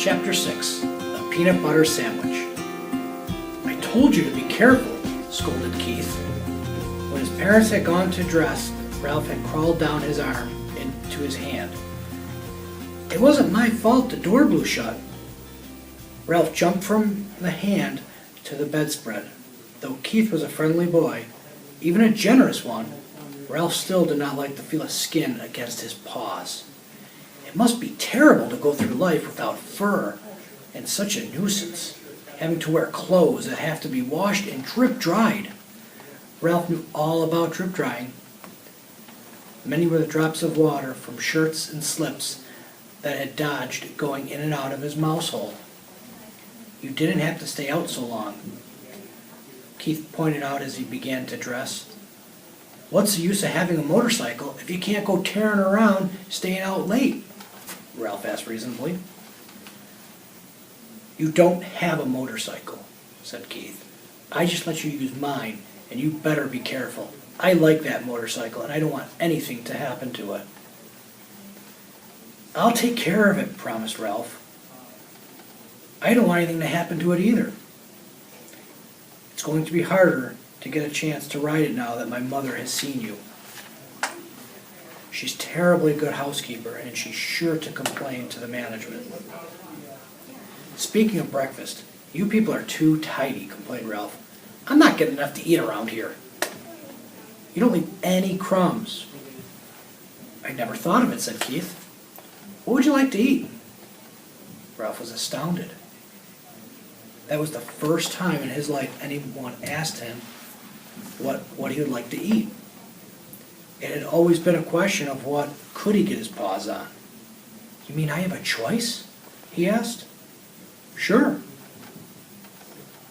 Chapter 6, A Peanut Butter Sandwich. I told you to be careful, scolded Keith. When his parents had gone to dress, Ralph had crawled down his arm into his hand. It wasn't my fault the door blew shut. Ralph jumped from the hand to the bedspread. Though Keith was a friendly boy, even a generous one, Ralph still did not like the feel of skin against his paws. It must be terrible to go through life without fur, and such a nuisance, having to wear clothes that have to be washed and drip-dried. Ralph knew all about drip-drying. Many were the drops of water from shirts and slips that had dodged going in and out of his mouse hole. You didn't have to stay out so long, Keith pointed out as he began to dress. What's the use of having a motorcycle if you can't go tearing around staying out late? Ralph asked reasonably. You don't have a motorcycle, said Keith. I just let you use mine, and you better be careful. I like that motorcycle, and I don't want anything to happen to it. I'll take care of it, promised Ralph. I don't want anything to happen to it either. It's going to be harder to get a chance to ride it now that my mother has seen you. She's terribly good housekeeper, and she's sure to complain to the management. Speaking of breakfast, you people are too tidy, complained Ralph. I'm not getting enough to eat around here. You don't leave any crumbs. I never thought of it, said Keith. What would you like to eat? Ralph was astounded. That was the first time in his life anyone asked him what he would like to eat. It had always been a question of what could he get his paws on. You mean I have a choice? He asked. Sure.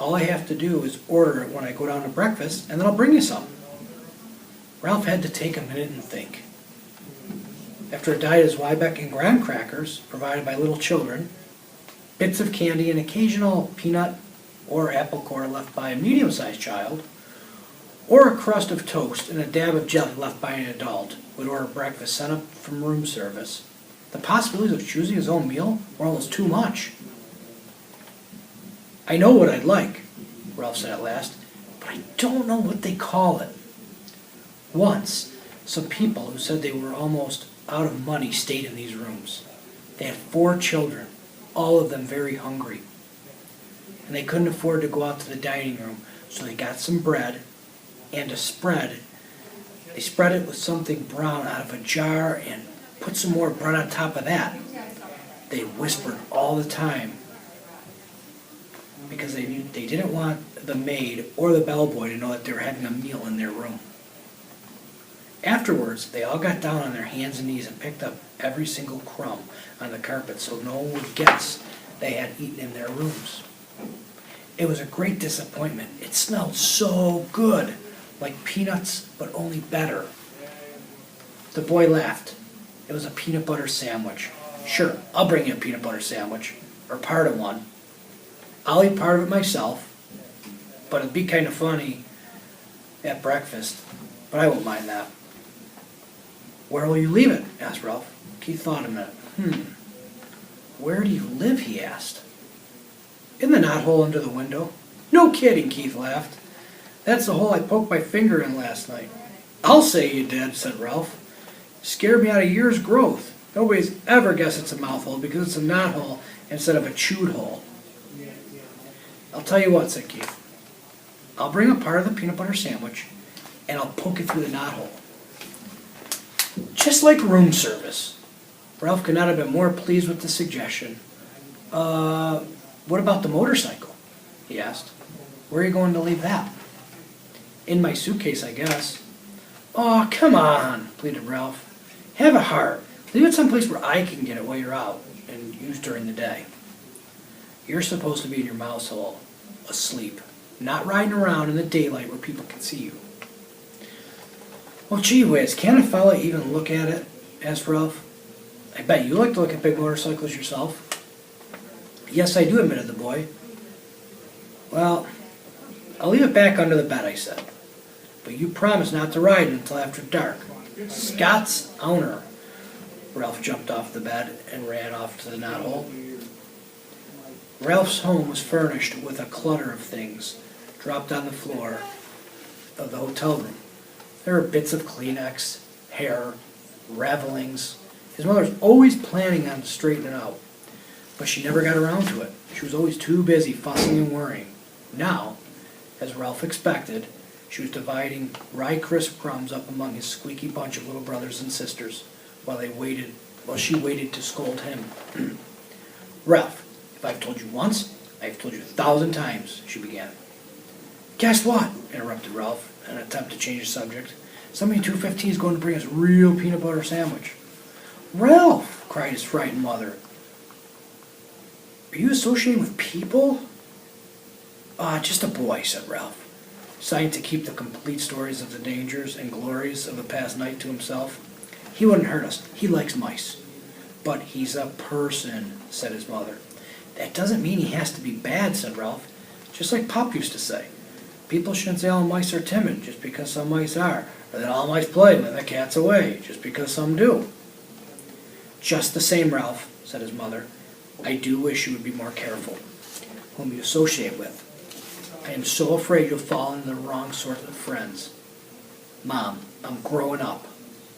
All I have to do is order it when I go down to breakfast, and then I'll bring you some. Ralph had to take a minute and think. After a diet of Zwieback and graham crackers provided by little children, bits of candy, an occasional peanut or apple core left by a medium-sized child, or a crust of toast and a dab of jelly left by an adult would order breakfast sent up from room service. The possibilities of choosing his own meal were almost too much. I know what I'd like, Ralph said at last, but I don't know what they call it. Once, some people who said they were almost out of money stayed in these rooms. They had 4 children, all of them very hungry. And they couldn't afford to go out to the dining room, so they got some bread and a spread. They spread it with something brown out of a jar and put some more bread on top of that. They whispered all the time because they didn't want the maid or the bellboy to know that they were having a meal in their room. Afterwards, they all got down on their hands and knees and picked up every single crumb on the carpet so no one would guess they had eaten in their rooms. It was a great disappointment. It smelled so good, like peanuts, but only better. The boy laughed. It was a peanut butter sandwich. Sure, I'll bring you a peanut butter sandwich, or part of one. I'll eat part of it myself, but it'd be kind of funny at breakfast, but I won't mind that. Where will you leave it? Asked Ralph. Keith thought a minute. Where do you live? He asked. In the knothole under the window. No kidding, Keith laughed. That's the hole I poked my finger in last night. I'll say you did, said Ralph. Scared me out of years' growth. Nobody's ever guessed it's a mouth hole because it's a knothole instead of a chewed hole. I'll tell you what, said Keith. I'll bring a part of the peanut butter sandwich and I'll poke it through the knothole. Just like room service. Ralph could not have been more pleased with the suggestion. What about the motorcycle? He asked. Where are you going to leave that? In my suitcase, I guess. Oh, come on, pleaded Ralph. Have a heart. Leave it someplace where I can get it while you're out and use during the day. You're supposed to be in your mouse hole, asleep, not riding around in the daylight where people can see you. Well, gee whiz, can't a fella even look at it? Asked Ralph. I bet you like to look at big motorcycles yourself. Yes, I do, admitted the boy. Well, I'll leave it back under the bed, I said. But you promise not to ride it until after dark. Scott's owner. Ralph jumped off the bed and ran off to the knothole. Ralph's home was furnished with a clutter of things dropped on the floor of the hotel room. There were bits of Kleenex, hair, ravelings. His mother was always planning on straightening it out, but she never got around to it. She was always too busy fussing and worrying. Now, as Ralph expected, she was dividing Rye Crisp crumbs up among his squeaky bunch of little brothers and sisters while she waited to scold him. Ralph, if I've told you once, I've told you 1,000 times, she began. Guess what? Interrupted Ralph in an attempt to change the subject. Somebody in 215 is going to bring us real peanut butter sandwich. Ralph, cried his frightened mother. Are you associating with people? Just a boy, said Ralph, deciding to keep the complete stories of the dangers and glories of the past night to himself. He wouldn't hurt us. He likes mice. But he's a person, said his mother. That doesn't mean he has to be bad, said Ralph. Just like Pop used to say. People shouldn't say all mice are timid just because some mice are, or that all mice play when the cat's away just because some do. Just the same, Ralph, said his mother, I do wish you would be more careful whom you associate with. I am so afraid you'll fall into the wrong sort of friends. Mom, I'm growing up.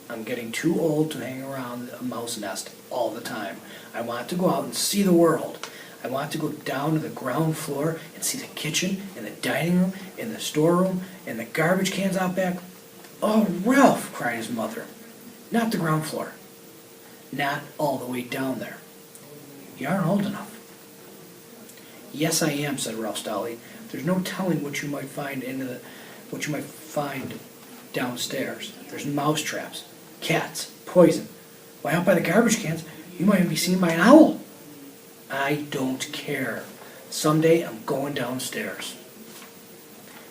I'm getting too old to hang around a mouse nest all the time. I want to go out and see the world. I want to go down to the ground floor and see the kitchen and the dining room and the storeroom and the garbage cans out back. Oh, Ralph, cried his mother. Not the ground floor. Not all the way down there. You aren't old enough. Yes, I am, said Ralph stoutly. There's no telling what you might find downstairs. There's mouse traps, cats, poison. Why, out by the garbage cans, you might even be seen by an owl. I don't care. Someday I'm going downstairs.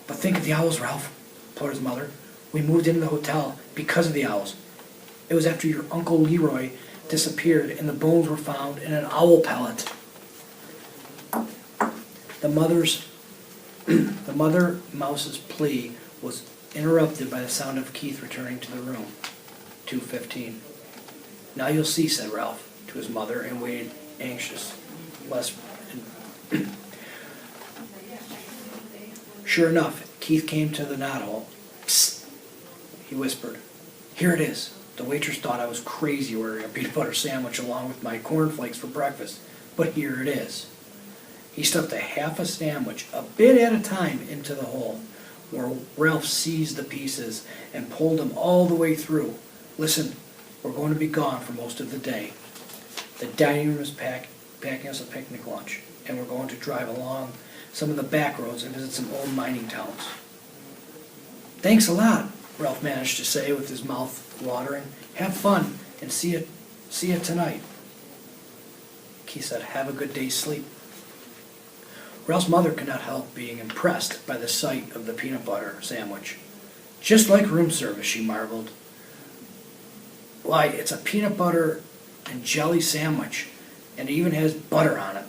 But think of the owls, Ralph, implored his mother. We moved into the hotel because of the owls. It was after your Uncle Leroy disappeared and the bones were found in an owl pellet. The mother mouse's plea was interrupted by the sound of Keith returning to the room. 2:15. Now you'll see, said Ralph to his mother, and waited anxious. Sure enough, Keith came to the knothole. Psst, he whispered. Here it is. The waitress thought I was crazy ordering a peanut butter sandwich along with my cornflakes for breakfast, but here it is. He stuffed a half a sandwich, a bit at a time, into the hole, where Ralph seized the pieces and pulled them all the way through. Listen, we're going to be gone for most of the day. The dining room is packing us a picnic lunch, and we're going to drive along some of the back roads and visit some old mining towns. Thanks a lot, Ralph managed to say with his mouth watering. Have fun, and see you tonight. Keith said, have a good day's sleep. Ralph's mother could not help being impressed by the sight of the peanut butter sandwich. Just like room service, she marveled. Why, it's a peanut butter and jelly sandwich, and it even has butter on it.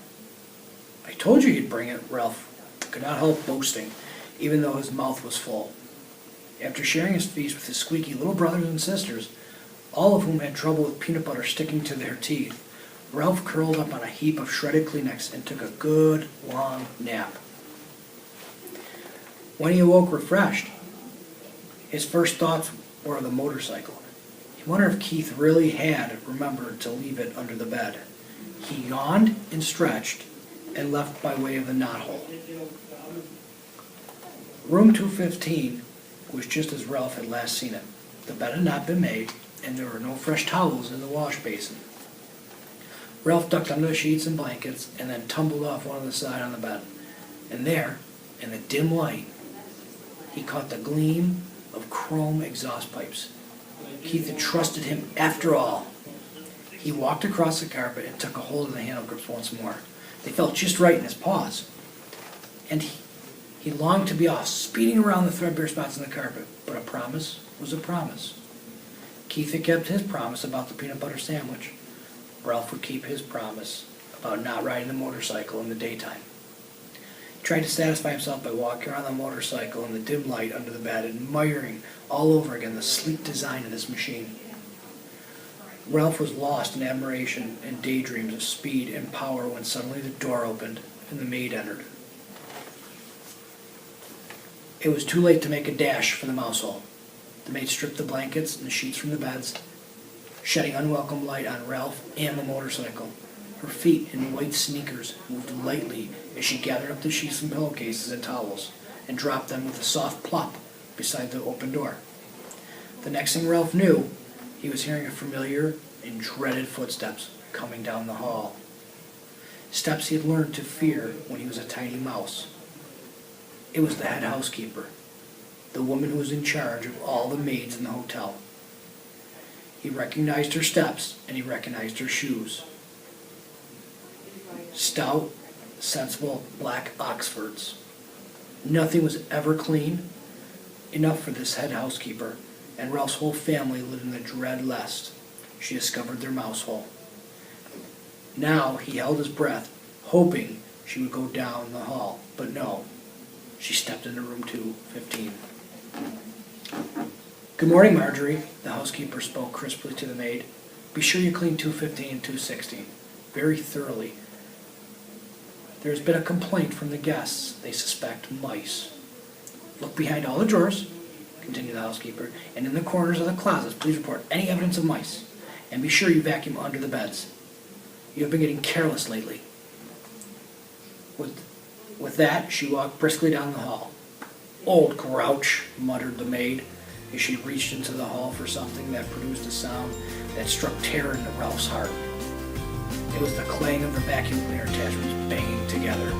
I told you you'd bring it, Ralph could not help boasting, even though his mouth was full. After sharing his feast with his squeaky little brothers and sisters, all of whom had trouble with peanut butter sticking to their teeth, Ralph curled up on a heap of shredded Kleenex and took a good, long nap. When he awoke refreshed, his first thoughts were of the motorcycle. He wondered if Keith really had remembered to leave it under the bed. He yawned and stretched and left by way of the knothole. Room 215 was just as Ralph had last seen it. The bed had not been made, and there were no fresh towels in the wash basin. Ralph ducked under the sheets and blankets and then tumbled off one of the side on the bed. And there, in the dim light, he caught the gleam of chrome exhaust pipes. Keith had trusted him after all. He walked across the carpet and took a hold of the handle grips once more. They felt just right in his paws. And he longed to be off, speeding around the threadbare spots in the carpet. But a promise was a promise. Keith had kept his promise about the peanut butter sandwich. Ralph would keep his promise about not riding the motorcycle in the daytime. He tried to satisfy himself by walking around the motorcycle in the dim light under the bed, admiring all over again the sleek design of this machine. Ralph was lost in admiration and daydreams of speed and power when suddenly the door opened and the maid entered. It was too late to make a dash for the mouse hole. The maid stripped the blankets and the sheets from the beds, shedding unwelcome light on Ralph and the motorcycle. Her feet in white sneakers moved lightly as she gathered up the sheets and pillowcases and towels and dropped them with a soft plop beside the open door. The next thing Ralph knew, he was hearing a familiar and dreaded footsteps coming down the hall. Steps he had learned to fear when he was a tiny mouse. It was the head housekeeper, the woman who was in charge of all the maids in the hotel. He recognized her steps, and he recognized her shoes. Stout, sensible black Oxfords. Nothing was ever clean enough for this head housekeeper, and Ralph's whole family lived in the dread lest she discovered their mouse hole. Now he held his breath, hoping she would go down the hall, but no. She stepped into room 215. "Good morning, Marjorie," the housekeeper spoke crisply to the maid. "Be sure you clean 215 and 216 very thoroughly. There has been a complaint from the guests. They suspect mice. Look behind all the drawers," continued the housekeeper, "and in the corners of the closets. Please report any evidence of mice. And be sure you vacuum under the beds. You have been getting careless lately." With that, she walked briskly down the hall. "Old grouch," muttered the maid, as she reached into the hall for something that produced a sound that struck terror into Ralph's heart. It was the clang of the vacuum cleaner attachments banging together.